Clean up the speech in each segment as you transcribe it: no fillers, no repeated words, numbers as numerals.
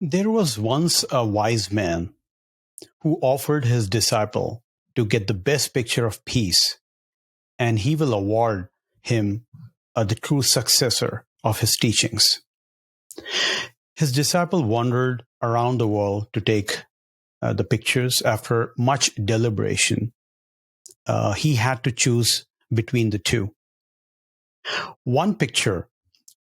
There was once a wise man who offered his disciple to get the best picture of peace, and he will award him the true successor of his teachings. His disciple wandered around the world to take the pictures. After much deliberation, he had to choose between the two. One picture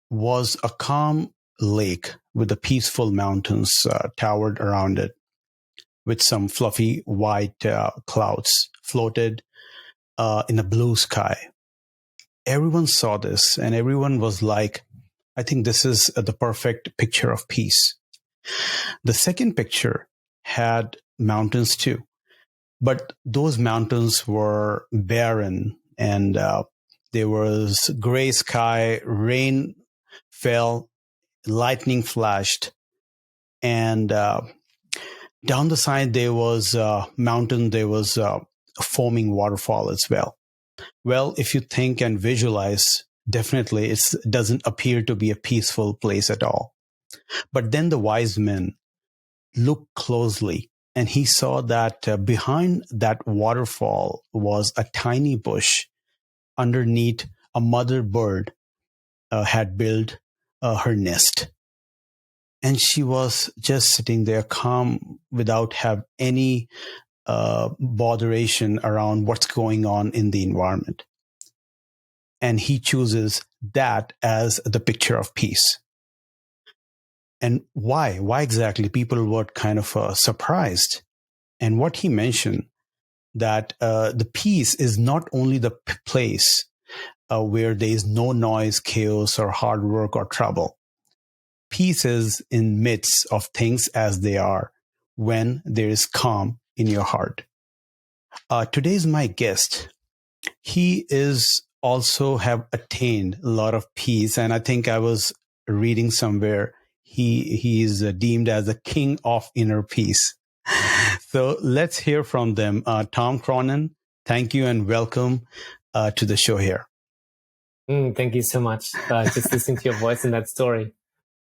was a calm lake with the peaceful mountains towered around it, with some fluffy white clouds floated in a blue sky. Everyone saw this and everyone was like, I think this is the perfect picture of peace. The second picture had mountains too, but those mountains were barren and there was gray sky, rain fell, lightning flashed, and down the side there was a mountain, there was a foaming waterfall as well. Well, if you think and visualize, definitely it doesn't appear to be a peaceful place at all. But then the wise man looked closely and he saw that behind that waterfall was a tiny bush. Underneath, a mother bird had built her nest. And she was just sitting there calm without have any botheration around what's going on in the environment. And he chooses that as the picture of peace. And why? Why exactly? People were kind of surprised. And what he mentioned, that the peace is not only the place where there is no noise, chaos, or hard work or trouble. Peace is in midst of things as they are, when there is calm in your heart. Today's my guest. He is also have attained a lot of peace, and I think I was reading somewhere he is deemed as a king of inner peace. So let's hear from them. Tom Cronin, thank you and welcome to the show here. Thank you so much. Just listening to your voice in that story,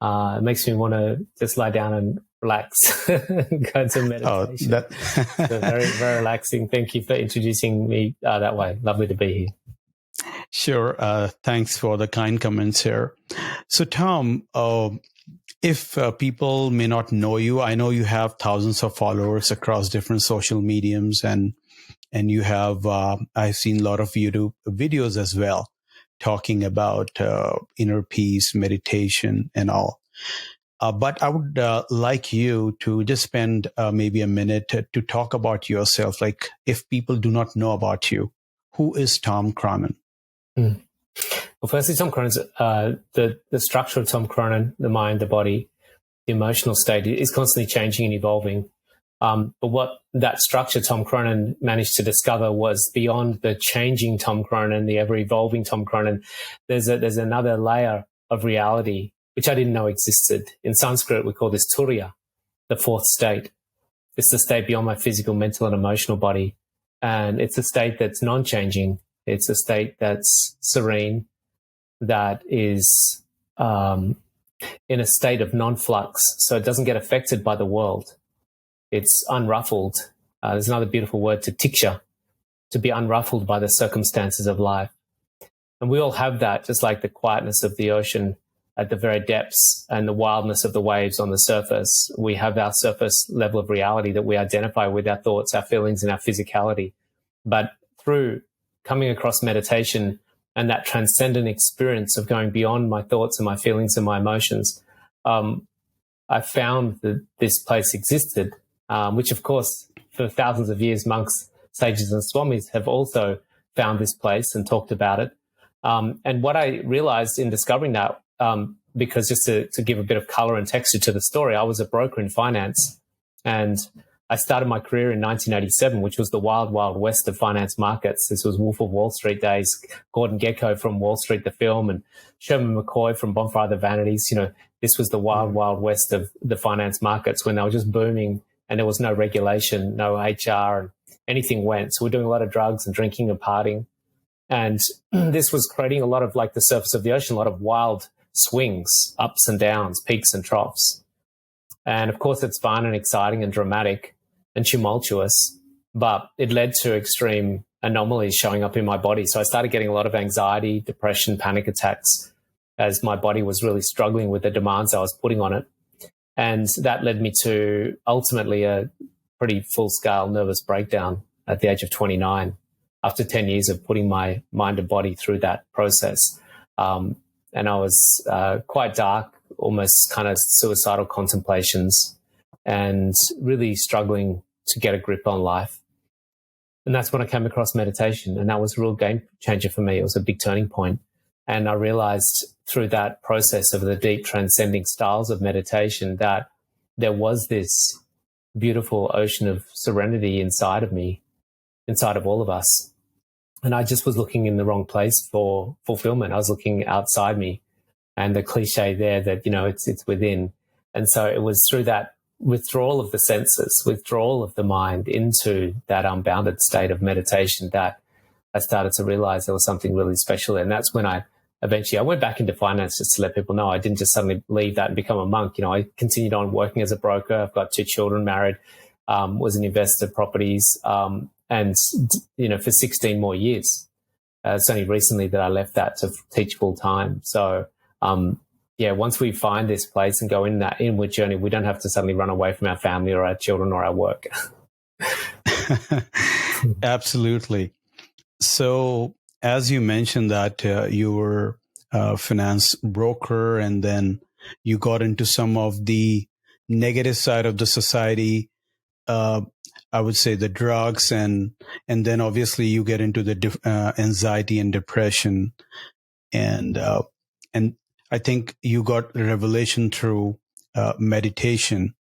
it makes me want to just lie down and relax, go to meditation. So very, very relaxing. Thank you for introducing me that way. Lovely to be here. Sure. Thanks for the kind comments here. So, Tom, if people may not know you, I know you have thousands of followers across different social mediums, and you have, I've seen a lot of YouTube videos as well, talking about inner peace, meditation, and all. But I would like you to just spend maybe a minute to talk about yourself. Like, if people do not know about you, who is Tom Cronin? Well, firstly, Tom Cronin's the structure of Tom Cronin, the mind, the body, the emotional state is constantly changing and evolving. But what that structure Tom Cronin managed to discover was beyond the changing Tom Cronin, the ever-evolving Tom Cronin, there's another layer of reality which I didn't know existed. In Sanskrit, we call this Turiya, the fourth state. It's the state beyond my physical, mental, and emotional body. And it's a state that's non-changing. It's a state that's serene, that is in a state of non-flux, so it doesn't get affected by the world. It's unruffled. There's another beautiful word, to tiksha, to be unruffled by the circumstances of life. And we all have that, just like the quietness of the ocean at the very depths and the wildness of the waves on the surface. We have our surface level of reality that we identify with our thoughts, our feelings, and our physicality. But through coming across meditation and that transcendent experience of going beyond my thoughts and my feelings and my emotions, I found that this place existed, which, of course, for thousands of years, monks, sages, and swamis have also found this place and talked about it. And what I realized in discovering that, because just to give a bit of color and texture to the story, I was a broker in finance, and I started my career in 1987, which was the wild, wild west of finance markets. This was Wolf of Wall Street days, Gordon Gekko from Wall Street, the film, and Sherman McCoy from Bonfire of the Vanities. You know, this was the wild, wild west of the finance markets when they were just booming and there was no regulation, no HR, and anything went. So we're doing a lot of drugs and drinking and partying. And this was creating a lot of, like the surface of the ocean, a lot of wild swings, ups and downs, peaks and troughs. And of course, it's fun and exciting and dramatic and tumultuous, but it led to extreme anomalies showing up in my body. So I started getting a lot of anxiety, depression, panic attacks as my body was really struggling with the demands I was putting on it. And that led me to ultimately a pretty full-scale nervous breakdown at the age of 29 after 10 years of putting my mind and body through that process. And I was quite dark, almost kind of suicidal contemplations, and really struggling to get a grip on life. And that's when I came across meditation, and that was a real game changer for me. It was a big turning point. And I realized through that process of the deep transcending styles of meditation that there was this beautiful ocean of serenity inside of me, inside of all of us. And I just was looking in the wrong place for fulfillment. I was looking outside me, and the cliche there that, it's within. And so it was through that withdrawal of the senses, withdrawal of the mind into that unbounded state of meditation that I started to realize there was something really special. And that's when I went back into finance, just to let people know I didn't just suddenly leave that and become a monk. I continued on working as a broker. I've got 2 children, married, was an investor in properties, and for 16 more years. It's only recently that I left that to teach full time. So once we find this place and go in that inward journey, we don't have to suddenly run away from our family or our children or our work. Absolutely. So as you mentioned that you were a finance broker, and then you got into some of the negative side of the society, I would say the drugs, and then obviously you get into the anxiety and depression, and I think you got a revelation through meditation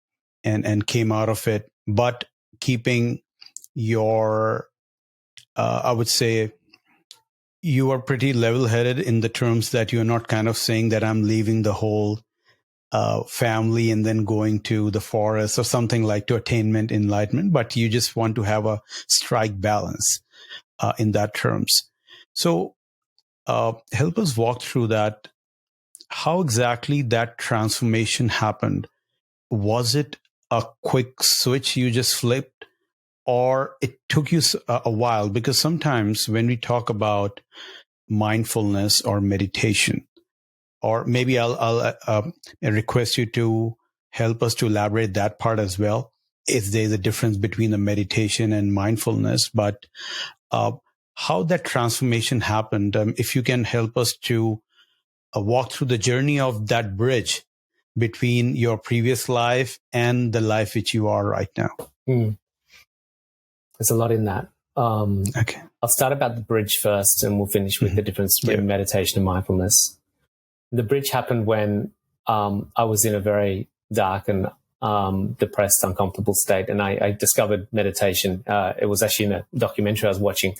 and came out of it, but keeping your, I would say, you are pretty level-headed in the terms that you're not kind of saying that I'm leaving the whole family and then going to the forest or something like to attainment, enlightenment, but you just want to have a strike balance in that terms. So help us walk through that. How exactly that transformation happened? Was it a quick switch you just flipped, or it took you a while? Because sometimes when we talk about mindfulness or meditation, or maybe I'll request you to help us to elaborate that part as well, if there's a difference between the meditation and mindfulness, but how that transformation happened. If you can help us to walk through the journey of that bridge between your previous life and the life which you are right now. There's a lot in that. Okay. I'll start about the bridge first, and we'll finish with the difference between meditation and mindfulness. The bridge happened when I was in a very dark and depressed, uncomfortable state, and I discovered meditation. It was actually in a documentary I was watching,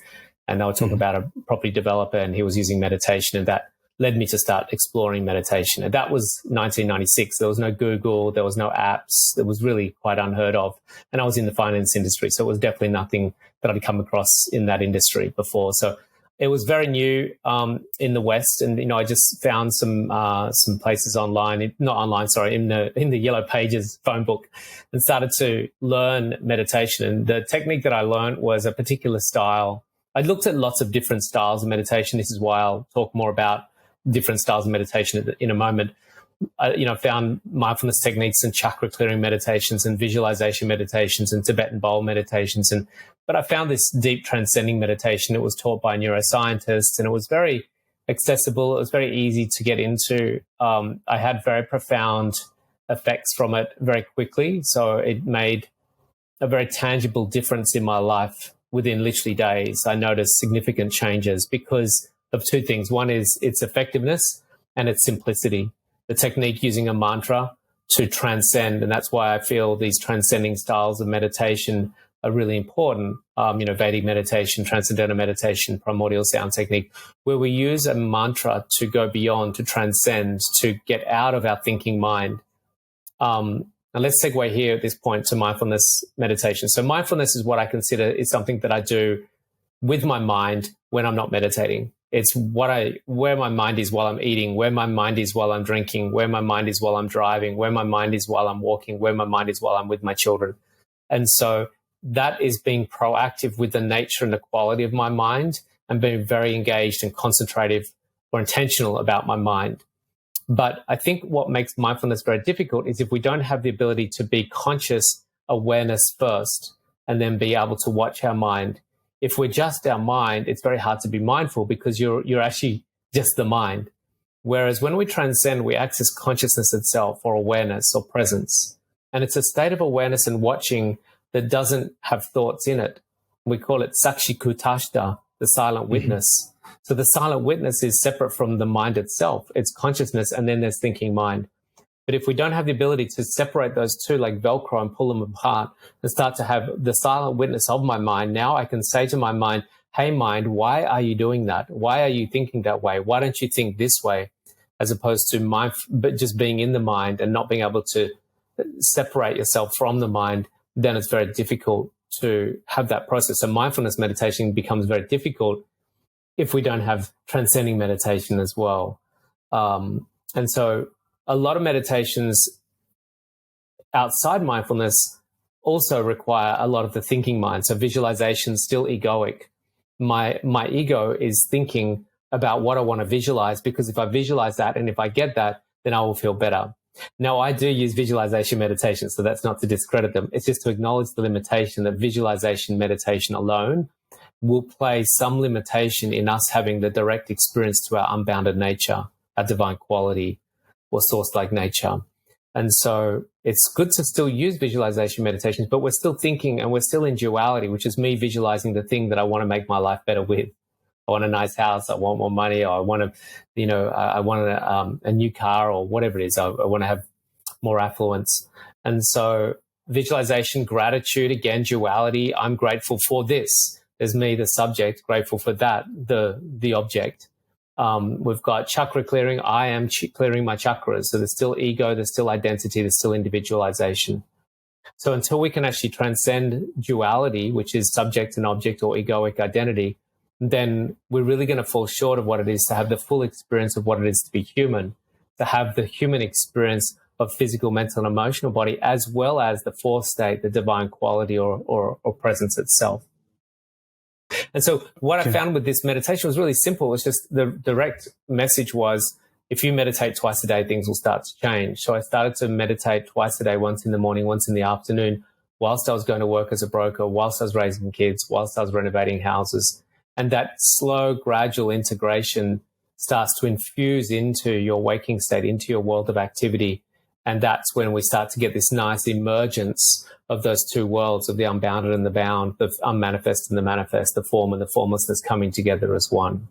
and they were talking about a property developer, and he was using meditation, and that led me to start exploring meditation. And that was 1996. There was no Google, there was no apps. It was really quite unheard of. And I was in the finance industry, so it was definitely nothing that I'd come across in that industry before. So it was very new in the West, and I just found some places online, in the Yellow Pages phone book, and started to learn meditation. And the technique that I learned was a particular style. I looked at lots of different styles of meditation. This is why I'll talk more about different styles of meditation in a moment. I found mindfulness techniques and chakra clearing meditations and visualization meditations and Tibetan bowl meditations. But I found this deep transcending meditation. It was taught by neuroscientists, and it was very accessible. It was very easy to get into. I had very profound effects from it very quickly. So it made a very tangible difference in my life within literally days. I noticed significant changes because of 2 things. One is its effectiveness and its simplicity. The technique using a mantra to transcend, and that's why I feel these transcending styles of meditation are really important. Vedic meditation, transcendental meditation, primordial sound technique, where we use a mantra to go beyond, to transcend, to get out of our thinking mind. And let's segue here at this point to mindfulness meditation. So mindfulness is what I consider is something that I do with my mind when I'm not meditating. It's where my mind is while I'm eating, where my mind is while I'm drinking, where my mind is while I'm driving, where my mind is while I'm walking, where my mind is while I'm with my children. And so that is being proactive with the nature and the quality of my mind and being very engaged and concentrative or intentional about my mind. But I think what makes mindfulness very difficult is if we don't have the ability to be conscious awareness first and then be able to watch our mind. If we're just our mind, it's very hard to be mindful because you're actually just the mind. Whereas when we transcend, we access consciousness itself or awareness or presence. And it's a state of awareness and watching that doesn't have thoughts in it. We call it sakshikutashta, the silent witness. So the silent witness is separate from the mind itself. It's consciousness, and then there's thinking mind. But if we don't have the ability to separate those two like Velcro and pull them apart and start to have the silent witness of my mind, now I can say to my mind, hey, mind, why are you doing that? Why are you thinking that way? Why don't you think this way? As opposed to mind, but just being in the mind and not being able to separate yourself from the mind, then it's very difficult to have that process. So mindfulness meditation becomes very difficult if we don't have transcending meditation as well. And so a lot of meditations outside mindfulness also require a lot of the thinking mind. So visualization is still egoic. My ego is thinking about what I want to visualize, because if I visualize that and if I get that, then I will feel better. Now, I do use visualization meditation, so that's not to discredit them. It's just to acknowledge the limitation that visualization meditation alone will place some limitation in us having the direct experience to our unbounded nature, our divine quality or source-like nature. And so it's good to still use visualization meditations, but we're still thinking and we're still in duality, which is me visualizing the thing that I want to make my life better with. I want a nice house, I want more money, or I want to, I want a new car or whatever it is. I want to have more affluence. And so visualization, gratitude, again, duality. I'm grateful for this. There's me, the subject, grateful for that, the object. We've got chakra clearing. I am clearing my chakras. So there's still ego, there's still identity, there's still individualization. So until we can actually transcend duality, which is subject and object or egoic identity, then we're really going to fall short of what it is to have the full experience of what it is to be human, to have the human experience of physical, mental, and emotional body, as well as the fourth state, the divine quality or presence itself. And so what I found with this meditation was really simple. It's just the direct message was, if you meditate twice a day, things will start to change. So I started to meditate twice a day, once in the morning, once in the afternoon, whilst I was going to work as a broker, whilst I was raising kids, whilst I was renovating houses. And that slow, gradual integration starts to infuse into your waking state, into your world of activity. And that's when we start to get this nice emergence of those two worlds, of the unbounded and the bound, the unmanifest and the manifest, the form and the formlessness coming together as one.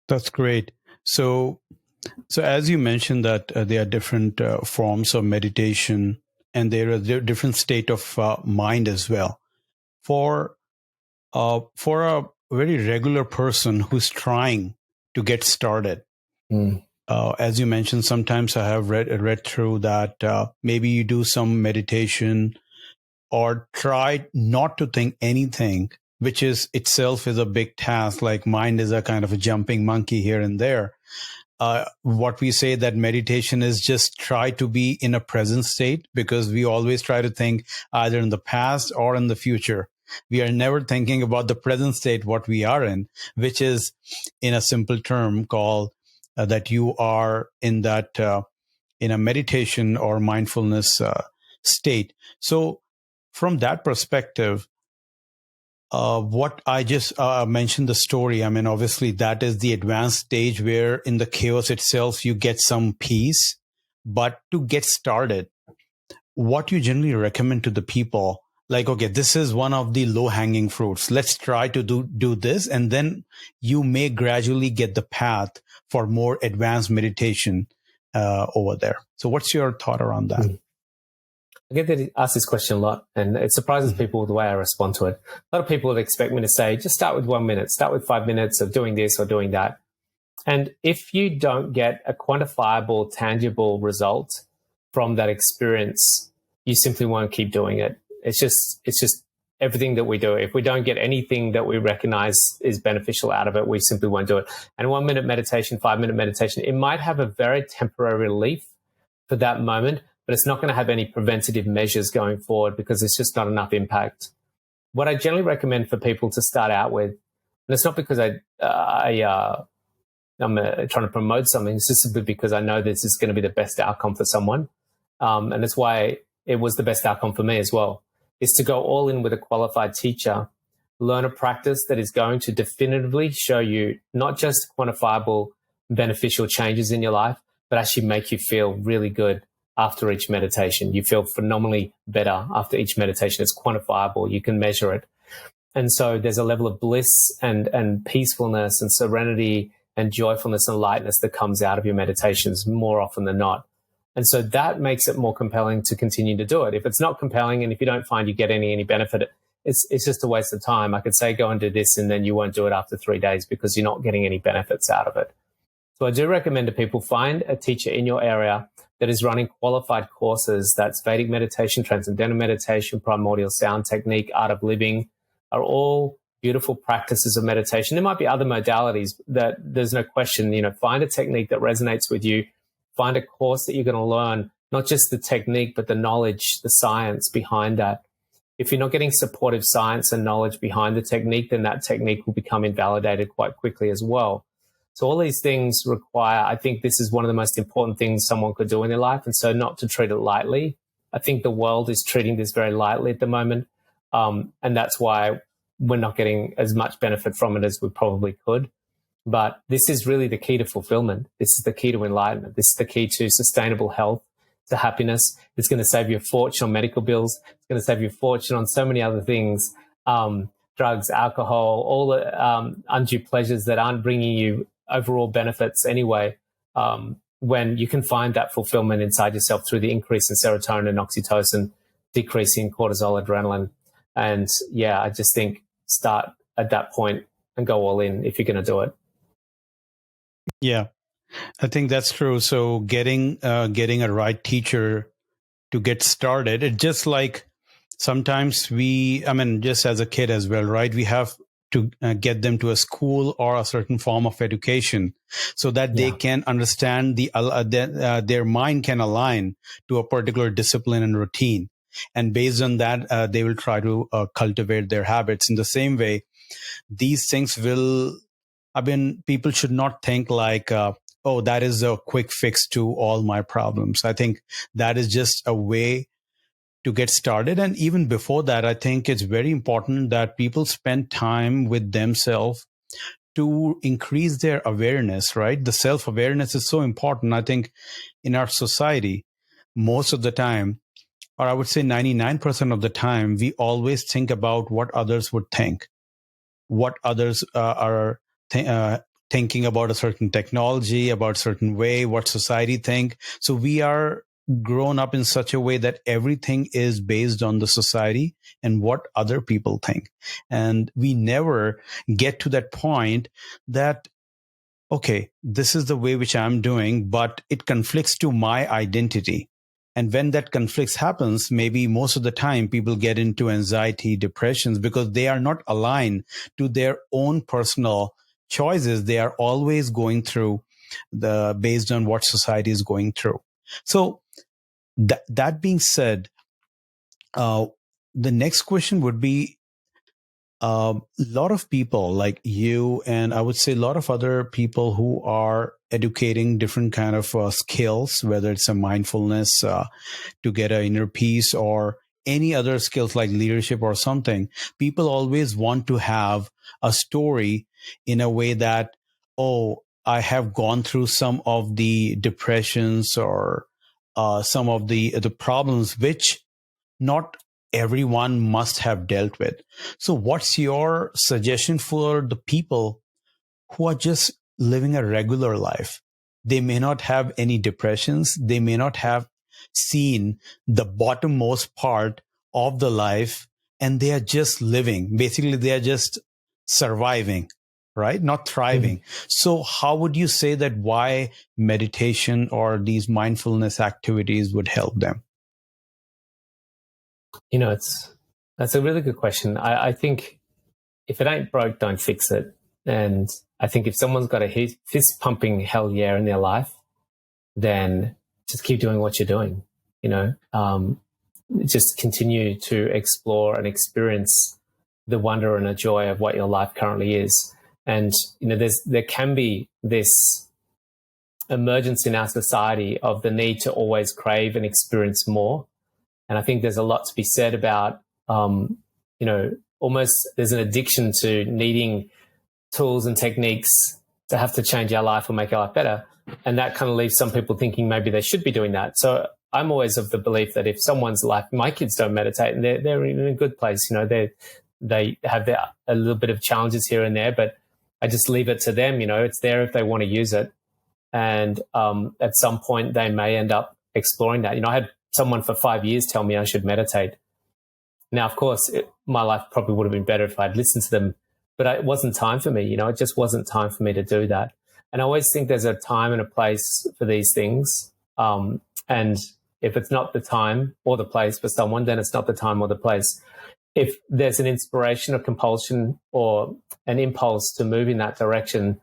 That's great. So as you mentioned that there are different forms of meditation and there are different state of mind as well. For a very regular person who's trying to get started, as you mentioned, sometimes I have read through that maybe you do some meditation or try not to think anything, which is itself is a big task. Like mind is a kind of a jumping monkey here and there. What we say that meditation is just try to be in a present state, because we always try to think either in the past or in the future. We are never thinking about the present state, what we are in, which is in a simple term called that you are in that in a meditation or mindfulness state. So from that perspective, what I just mentioned the story, I mean, obviously that is the advanced stage where in the chaos itself, you get some peace. But to get started, what you generally recommend to the people, like, okay, this is one of the low hanging fruits. Let's try to do this. And then you may gradually get the path for more advanced meditation over there. So what's your thought around that? I get asked this question a lot, and it surprises people the way I respond to it. A lot of people would expect me to say, just start with 1 minute, start with 5 minutes of doing this or doing that. And if you don't get a quantifiable, tangible result from that experience, you simply won't keep doing it. It's just everything that we do. If we don't get anything that we recognize is beneficial out of it, we simply won't do it. And 1 minute meditation, 5 minute meditation, it might have a very temporary relief for that moment, but it's not going to have any preventative measures going forward because it's just not enough impact. What I generally recommend for people to start out with, and it's not because I'm trying to promote something, it's just simply because I know this is going to be the best outcome for someone. And that's why it was the best outcome for me as well, is to go all in with a qualified teacher, learn a practice that is going to definitively show you not just quantifiable beneficial changes in your life, but actually make you feel really good after each meditation. You feel phenomenally better after each meditation. It's quantifiable. You can measure it. And so there's a level of bliss and peacefulness and serenity and joyfulness and lightness that comes out of your meditations more often than not. And so that makes it more compelling to continue to do it. If it's not compelling and if you don't find you get any benefit, it's just a waste of time. I could say, go and do this, and then you won't do it after 3 days because you're not getting any benefits out of it. So I do recommend to people, find a teacher in your area that is running qualified courses. That's Vedic meditation, transcendental meditation, primordial sound technique, art of living, are all beautiful practices of meditation. There might be other modalities that there's no question, find a technique that resonates with you. Find a course that you're going to learn, not just the technique, but the knowledge, the science behind that. If you're not getting supportive science and knowledge behind the technique, then that technique will become invalidated quite quickly as well. So all these things require, I think this is one of the most important things someone could do in their life. And so not to treat it lightly. I think the world is treating this very lightly at the moment. And that's why we're not getting as much benefit from it as we probably could. But this is really the key to fulfillment. This is the key to enlightenment. This is the key to sustainable health, to happiness. It's going to save you a fortune on medical bills. It's going to save you a fortune on so many other things, drugs, alcohol, all the undue pleasures that aren't bringing you overall benefits anyway, when you can find that fulfillment inside yourself through the increase in serotonin and oxytocin, decrease in cortisol, adrenaline. And yeah, I just think start at that point and go all in if you're going to do it. Yeah, I think that's true. So getting a right teacher to get started, it's just like sometimes just as a kid as well, right? We have to get them to a school or a certain form of education so that they can understand their mind can align to a particular discipline and routine. And based on that, they will try to cultivate their habits. In the same way, these things people should not think like, that is a quick fix to all my problems. I think that is just a way to get started. And even before that, I think it's very important that people spend time with themselves to increase their awareness, right? The self-awareness is so important. I think in our society, most of the time, or I would say 99% of the time, we always think about what others would think, what others are thinking about a certain technology, about a certain way, what society think. So we are grown up in such a way that everything is based on the society and what other people think. And we never get to that point that, okay, this is the way which I'm doing, but it conflicts to my identity. And when that conflict happens, maybe most of the time people get into anxiety, depressions, because they are not aligned to their own personal choices. They are always going through based on what society is going through. So that being said, the next question would be, a lot of people like you, and I would say a lot of other people who are educating different kind of skills, whether it's a mindfulness to get an inner peace or any other skills like leadership or something, people always want to have a story in a way that, I have gone through some of the depressions or some of the problems which not everyone must have dealt with. So what's your suggestion for the people who are just living a regular life? They may not have any depressions. They may not have seen the bottommost part of the life, and they are just living. Basically, they are just surviving, right? Not thriving. Mm-hmm. So how would you say that why meditation or these mindfulness activities would help them? It's That's a really good question. I think if it ain't broke, don't fix it. And I think if someone's got a fist pumping hell yeah in their life, then just keep doing what you're doing. Just continue to explore and experience the wonder and the joy of what your life currently is. And there can be this emergence in our society of the need to always crave and experience more. And I think there's a lot to be said about, almost there's an addiction to needing tools and techniques to have to change our life or make our life better. And that kind of leaves some people thinking maybe they should be doing that. So I'm always of the belief that if someone's life, my kids don't meditate and they're in a good place, they have a little bit of challenges here and there, but I just leave it to them. It's there if they want to use it. And at some point they may end up exploring that. I had someone for 5 years tell me I should meditate. Now, of course, my life probably would have been better if I'd listened to them, but it wasn't time for me. It just wasn't time for me to do that. And I always think there's a time and a place for these things. And if it's not the time or the place for someone, then it's not the time or the place. If there's an inspiration or compulsion or an impulse to move in that direction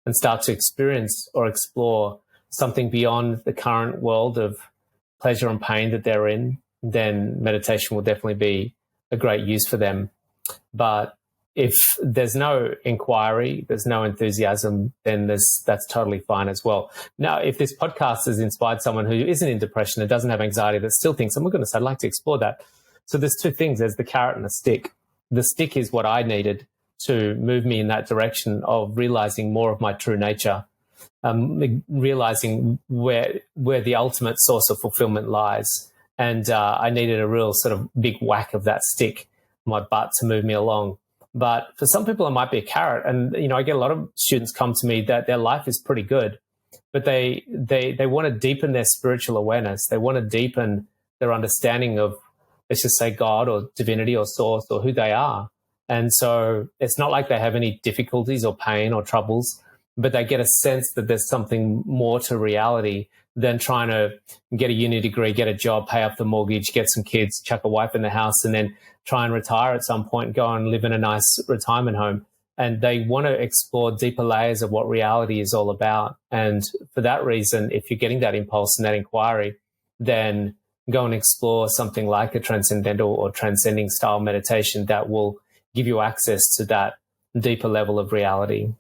and start to experience or explore something beyond the current world of pleasure and pain that they're in, then meditation will definitely be a great use for them. But if there's no inquiry, there's no enthusiasm, then that's totally fine as well. Now, if this podcast has inspired someone who isn't in depression and doesn't have anxiety, that still thinks, oh my goodness, I'd like to explore that. So there's two things. There's the carrot and the stick. The stick is what I needed to move me in that direction of realizing more of my true nature, realizing where the ultimate source of fulfillment lies. And I needed a real sort of big whack of that stick, my butt, to move me along. But for some people, it might be a carrot. And, I get a lot of students come to me that their life is pretty good, but they want to deepen their spiritual awareness. They want to deepen their understanding of, let's just say, God or divinity or source or who they are. And so it's not like they have any difficulties or pain or troubles, but they get a sense that there's something more to reality than trying to get a uni degree, get a job, pay off the mortgage, get some kids, chuck a wife in the house, and then try and retire at some point, go and live in a nice retirement home. And they want to explore deeper layers of what reality is all about. And for that reason, if you're getting that impulse and that inquiry, then go and explore something like a transcendental or transcending style meditation that will give you access to that deeper level of reality.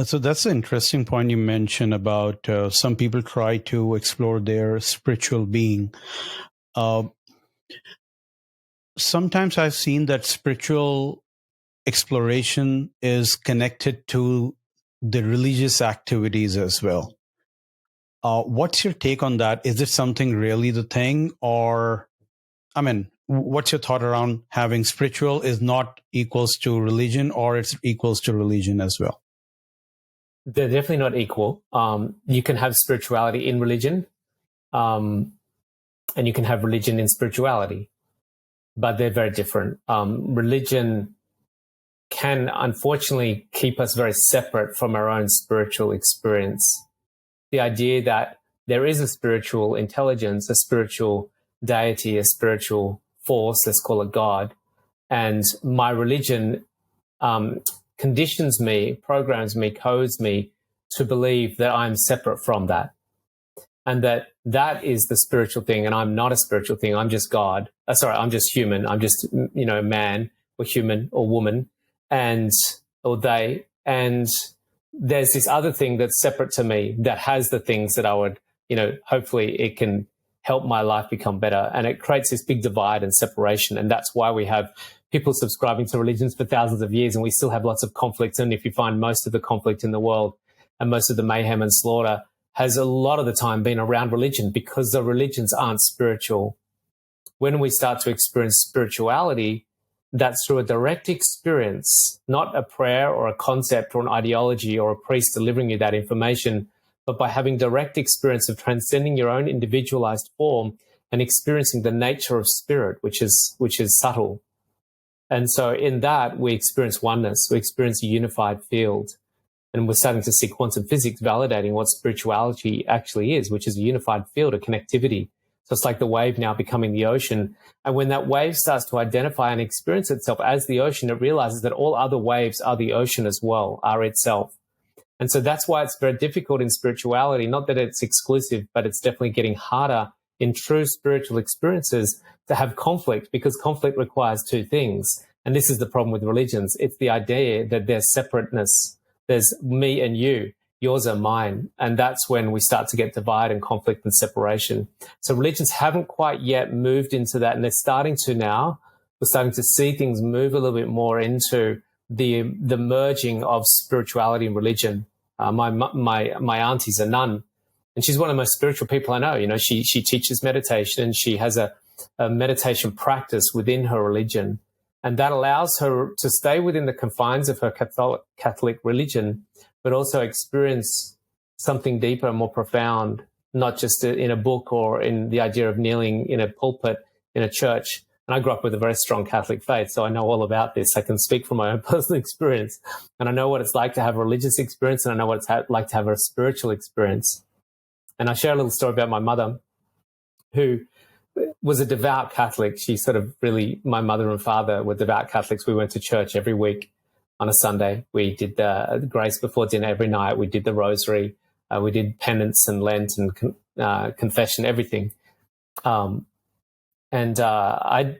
So that's an interesting point you mentioned about some people try to explore their spiritual being. Sometimes I've seen that spiritual exploration is connected to the religious activities as well. What's your take on that? Is it something really the thing? Or, what's your thought around having spiritual is not equals to religion, or it's equals to religion as well? They're definitely not equal. You can have spirituality in religion, and you can have religion in spirituality, but they're very different. Religion can unfortunately keep us very separate from our own spiritual experience. The idea that there is a spiritual intelligence, a spiritual deity, a spiritual force, let's call it God, and my religion conditions me, programs me, codes me to believe that I'm separate from that, and that is the spiritual thing, and I'm not a spiritual thing. I'm just God. I'm just human. I'm just man or human or woman, or they. And there's this other thing that's separate to me that has the things that I would, hopefully it can help my life become better. And it creates this big divide and separation. And that's why we have people subscribing to religions for thousands of years, and we still have lots of conflicts. And if you find most of the conflict in the world and most of the mayhem and slaughter has a lot of the time been around religion, because the religions aren't spiritual. When we start to experience spirituality, that's through a direct experience, not a prayer or a concept or an ideology or a priest delivering you that information, but by having direct experience of transcending your own individualized form and experiencing the nature of spirit, which is subtle. And so in that, we experience oneness, we experience a unified field. And we're starting to see quantum physics validating what spirituality actually is, which is a unified field of connectivity. So it's like the wave now becoming the ocean. And when that wave starts to identify and experience itself as the ocean, it realizes that all other waves are the ocean as well, are itself. And so that's why it's very difficult in spirituality, not that it's exclusive, but it's definitely getting harder in true spiritual experiences to have conflict, because conflict requires two things. And this is the problem with religions. It's the idea that there's separateness. There's me and you. Yours are mine. And that's when we start to get divide and conflict and separation. So religions haven't quite yet moved into that, and they're starting to now. We're starting to see things move a little bit more into the merging of spirituality and religion. My auntie's a nun, and she's one of the most spiritual people I know. You know, she teaches meditation, and she has a meditation practice within her religion. And that allows her to stay within the confines of her Catholic religion, but also experience something deeper and more profound, not just in a book or in the idea of kneeling in a pulpit in a church. And I grew up with a very strong Catholic faith, so I know all about this. I can speak from my own personal experience. And I know what it's like to have a religious experience, and I know what it's like to have a spiritual experience. And I share a little story about my mother, who was a devout Catholic. She sort of really, my mother and father were devout Catholics. We went to church every week on a Sunday. We did the grace before dinner every night. We did the rosary. We did penance and Lent and confession, everything. I'd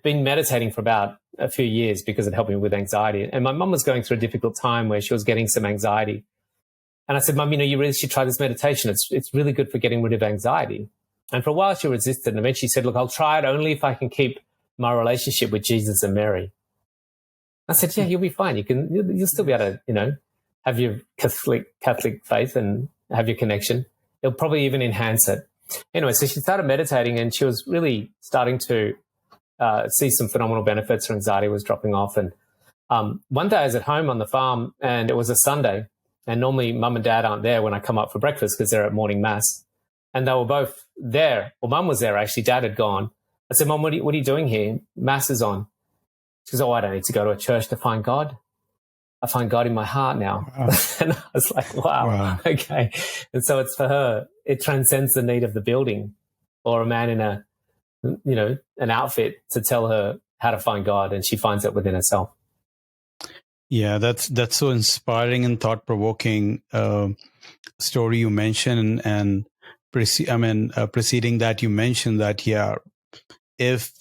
been meditating for about a few years because it helped me with anxiety. And my mum was going through a difficult time where she was getting some anxiety. And I said, Mum, you know, you really should try this meditation. It's really good for getting rid of anxiety. And for a while she resisted, and eventually said, look, I'll try it only if I can keep my relationship with Jesus and Mary. I said, yeah, you'll be fine. You'll still be able to, you know, have your Catholic faith and have your connection. It'll probably even enhance it. Anyway, so she started meditating, and she was really starting to see some phenomenal benefits. Her anxiety was dropping off. And one day I was at home on the farm, and it was a Sunday. And normally Mum and Dad aren't there when I come up for breakfast because they're at morning mass. And they were both there. Well, Mum was there, actually. Dad had gone. I said, Mum, what are you doing here? Mass is on. She goes, oh, I don't need to go to a church to find God. I find God in my heart now. Wow. And I was like, wow, okay. And so it's for her, it transcends the need of the building or a man in an outfit to tell her how to find God, and she finds it within herself. Yeah, that's so inspiring and thought-provoking story you mentioned. And preceding that, you mentioned that, yeah, if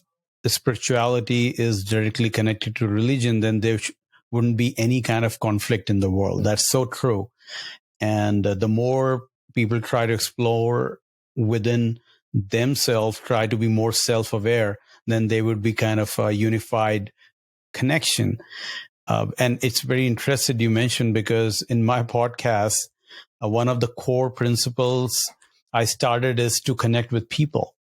the spirituality is directly connected to religion, then there wouldn't be any kind of conflict in the world. That's so true. And the more people try to explore within themselves, try to be more self-aware, then they would be kind of a unified connection. And it's very interesting you mentioned, because in my podcast, one of the core principles I started is to connect with people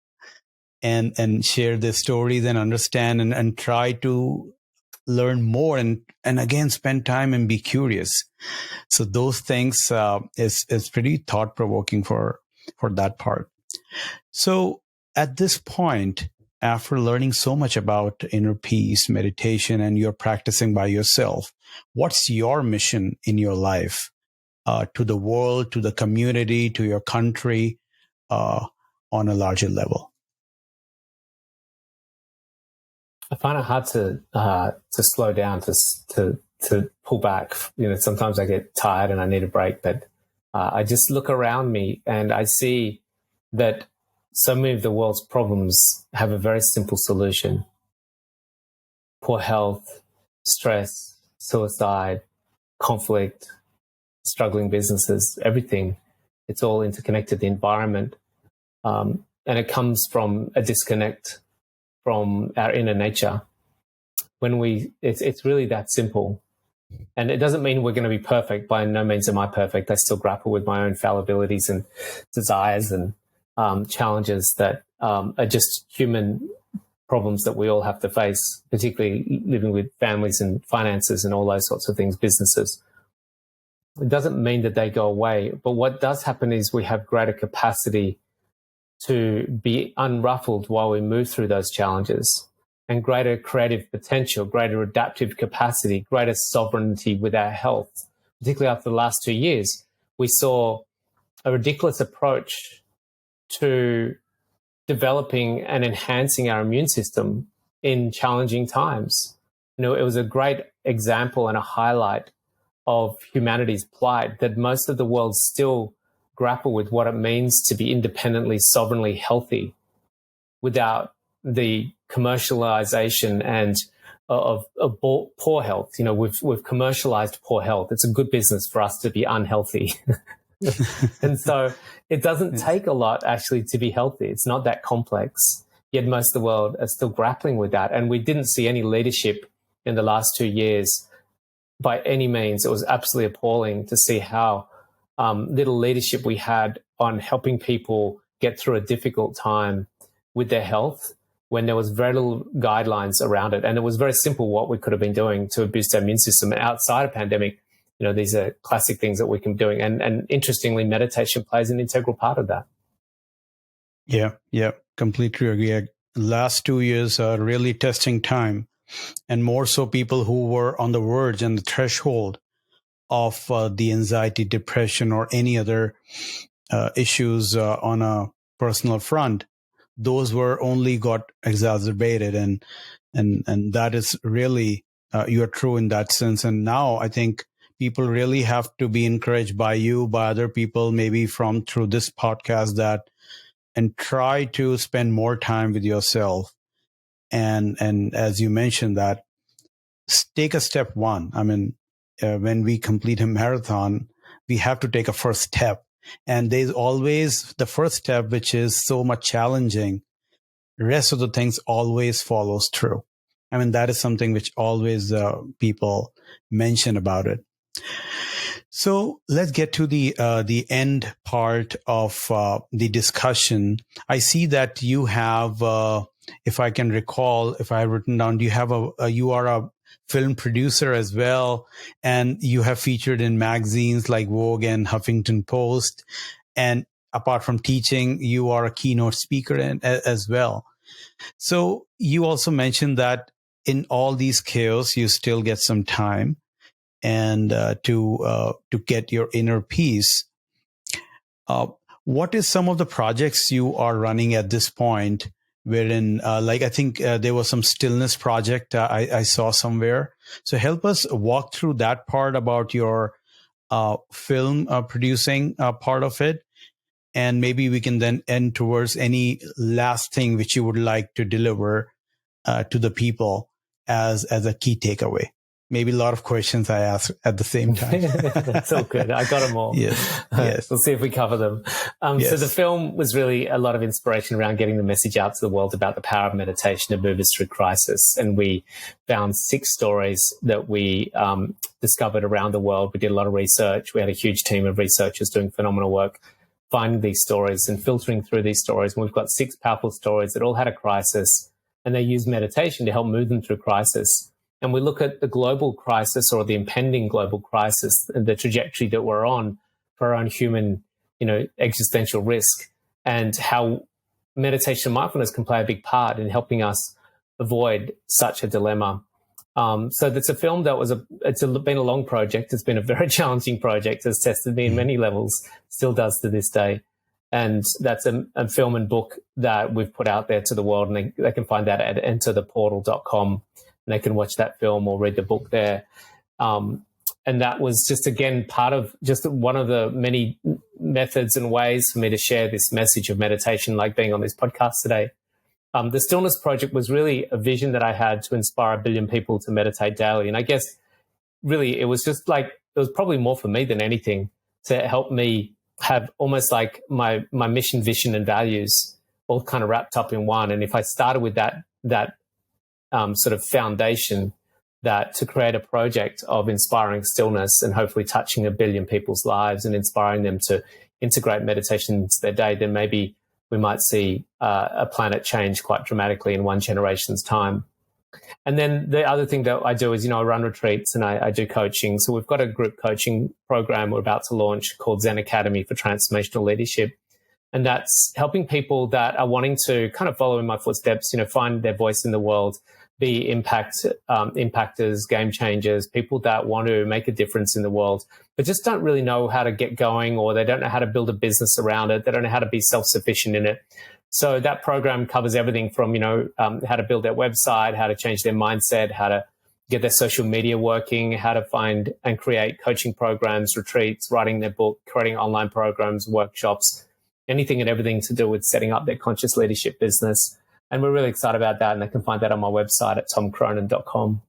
and share their stories and understand and try to learn more and again, spend time and be curious. So those things is pretty thought-provoking for that part. So at this point, after learning so much about inner peace, meditation, and you're practicing by yourself, what's your mission in your life to the world, to the community, to your country on a larger level? I find it hard to slow down, to pull back. You know, sometimes I get tired and I need a break, but I just look around me and I see that so many of the world's problems have a very simple solution. Poor health, stress, suicide, conflict, struggling businesses, everything. It's all interconnected, the environment. And it comes from a disconnect from our inner nature. It's really that simple. And it doesn't mean we're going to be perfect. By no means am I perfect. I still grapple with my own fallibilities and desires and challenges that are just human problems that we all have to face, particularly living with families and finances and all those sorts of things, businesses. It doesn't mean that they go away. But what does happen is we have greater capacity to be unruffled while we move through those challenges, and greater creative potential, greater adaptive capacity, greater sovereignty with our health. Particularly after the last 2 years, we saw a ridiculous approach to developing and enhancing our immune system in challenging times. It was a great example and a highlight of humanity's plight, that most of the world still grapple with what it means to be independently, sovereignly healthy without the commercialization and of poor health. We've commercialized poor health. It's a good business for us to be unhealthy. And so it doesn't take a lot actually to be healthy. It's not that complex. Yet most of the world are still grappling with that. And we didn't see any leadership in the last 2 years by any means. It was absolutely appalling to see how little leadership we had on helping people get through a difficult time with their health, when there was very little guidelines around it. And it was very simple what we could have been doing to boost our immune system outside a pandemic. These are classic things that we can be doing. And interestingly, meditation plays an integral part of that. Yeah, completely agree. Last 2 years are really testing time, and more so people who were on the verge and the threshold of the anxiety, depression, or any other issues on a personal front. Those were only got exacerbated, and that is really you are true in that sense. And now I think people really have to be encouraged by you, by other people, maybe through this podcast, and try to spend more time with yourself. And as you mentioned, that take a step one. I mean, when we complete a marathon, we have to take a first step. And there's always the first step, which is so much challenging. The rest of the things always follows through. I mean, that is something which always people mention about it. So let's get to the end part of the discussion. I see that you have, if I can recall, if I have written down, you are a film producer as well, and you have featured in magazines like Vogue and Huffington Post. And apart from teaching, you are a keynote speaker as well. So you also mentioned that in all these chaos, you still get some time and to get your inner peace. What is some of the projects you are running at this point? Wherein, I think there was some stillness project I saw somewhere. So help us walk through that part about your film producing part of it. And maybe we can then end towards any last thing which you would like to deliver to the people as a key takeaway. Maybe a lot of questions I ask at the same time. That's all good. I got them all. Yes. We'll see if we cover them. Yes. So the film was really a lot of inspiration around getting the message out to the world about the power of meditation to move us through crisis. And we found 6 stories that we discovered around the world. We did a lot of research. We had a huge team of researchers doing phenomenal work, finding these stories and filtering through these stories. And we've got 6 powerful stories that all had a crisis, and they use meditation to help move them through crisis. And we look at the global crisis, or the impending global crisis, and the trajectory that we're on for our own human, existential risk, and how meditation and mindfulness can play a big part in helping us avoid such a dilemma. So that's a film that been a long project. It's been a very challenging project. It's tested me in many levels, still does to this day. And that's a film and book that we've put out there to the world, and they can find that at entertheportal.com. And they can watch that film or read the book there. And that was just, again, part of just one of the many methods and ways for me to share this message of meditation, like being on this podcast today. The Stillness Project was really a vision that I had to inspire 1 billion people to meditate daily. And I guess really it was just it was probably more for me than anything, to help me have almost like my mission, vision, and values all kind of wrapped up in one. And if I started with that sort of foundation, that to create a project of inspiring stillness and hopefully touching 1 billion people's lives and inspiring them to integrate meditation into their day, then maybe we might see a planet change quite dramatically in one generation's time. And then the other thing that I do is, I run retreats and I do coaching. So we've got a group coaching program we're about to launch called Zen Academy for Transformational Leadership. And that's helping people that are wanting to kind of follow in my footsteps, find their voice in the world, be impactors, game changers, people that want to make a difference in the world but just don't really know how to get going, or they don't know how to build a business around it. They don't know how to be self-sufficient in it. So that program covers everything from, how to build their website, how to change their mindset, how to get their social media working, how to find and create coaching programs, retreats, writing their book, creating online programs, workshops, anything and everything to do with setting up their conscious leadership business. And we're really excited about that. And they can find that on my website at tomcronin.com.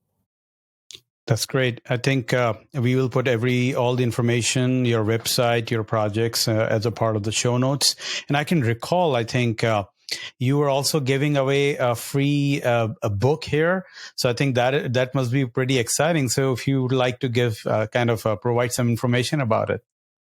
That's great. I think we will put all the information, your website, your projects as a part of the show notes. And I can recall, I think you were also giving away a free a book here. So I think that must be pretty exciting. So if you would like to give provide some information about it.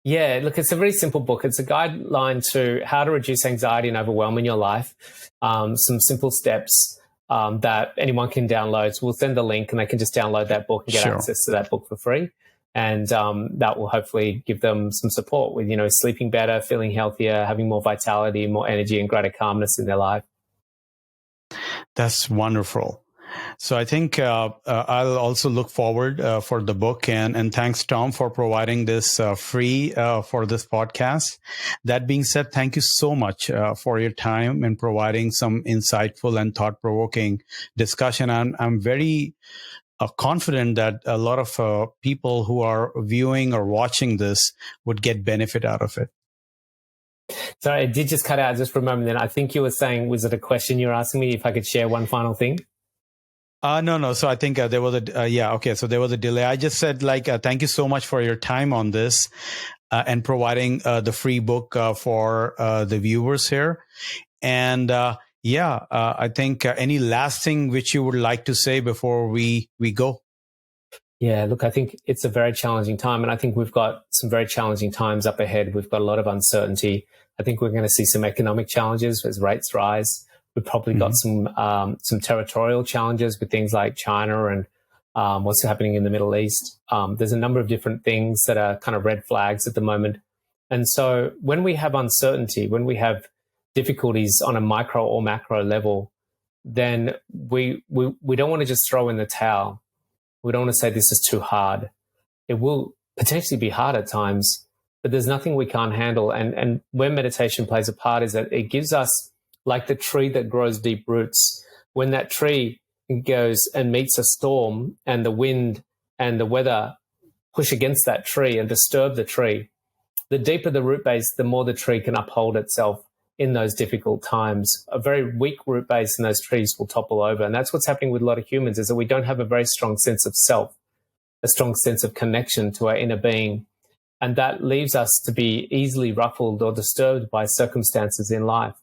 Yeah, look, it's a very simple book. It's a guideline to how to reduce anxiety and overwhelm in your life. Some simple steps that anyone can download. So we'll send the link and they can just download that book and get access to that book for free. And that will hopefully give them some support with, sleeping better, feeling healthier, having more vitality, more energy, and greater calmness in their life. That's wonderful. So I think I'll also look forward for the book. And thanks, Tom, for providing this free for this podcast. That being said, thank you so much for your time and providing some insightful and thought-provoking discussion. I'm very confident that a lot of people who are viewing or watching this would get benefit out of it. Sorry, I did just cut out just for a moment then. I think you were saying, was it a question you were asking me if I could share one final thing? No. So I think there was So there was a delay. I just said thank you so much for your time on this and providing the free book for the viewers here. And I think any last thing which you would like to say before we go? Yeah, look, I think it's a very challenging time, and I think we've got some very challenging times up ahead. We've got a lot of uncertainty. I think we're going to see some economic challenges as rates rise. We've probably got some territorial challenges with things like China and what's happening in the Middle East. There's a number of different things that are kind of red flags at the moment. And so when we have uncertainty, when we have difficulties on a micro or macro level, then we don't want to just throw in the towel. We don't want to say this is too hard. It will potentially be hard at times, but there's nothing we can't handle. And where meditation plays a part is that it gives us, like the tree that grows deep roots, when that tree goes and meets a storm and the wind and the weather push against that tree and disturb the tree, the deeper the root base, the more the tree can uphold itself in those difficult times. A very weak root base in those trees will topple over. And that's what's happening with a lot of humans, is that we don't have a very strong sense of self, a strong sense of connection to our inner being. And that leaves us to be easily ruffled or disturbed by circumstances in life.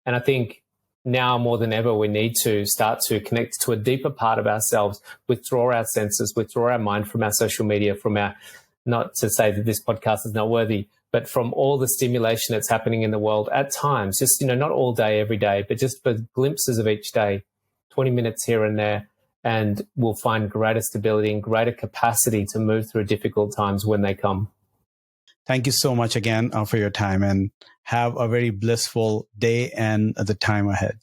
And I think now more than ever, we need to start to connect to a deeper part of ourselves, withdraw our senses, withdraw our mind from our social media, from our, not to say that this podcast is not worthy, but from all the stimulation that's happening in the world at times, just, not all day, every day, but just for glimpses of each day, 20 minutes here and there, and we'll find greater stability and greater capacity to move through difficult times when they come. Thank you so much again for your time, and have a very blissful day and the time ahead.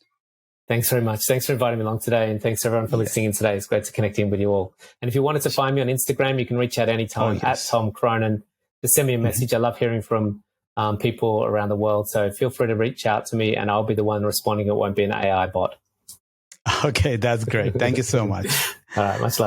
Thanks very much. Thanks for inviting me along today, and thanks everyone for listening in today. It's great to connect in with you all. And if you wanted to find me on Instagram, you can reach out anytime at Tom Cronin. Just send me a message. I love hearing from people around the world. So feel free to reach out to me and I'll be the one responding. It won't be an AI bot. Okay, that's great. Thank you so much. All right, much love.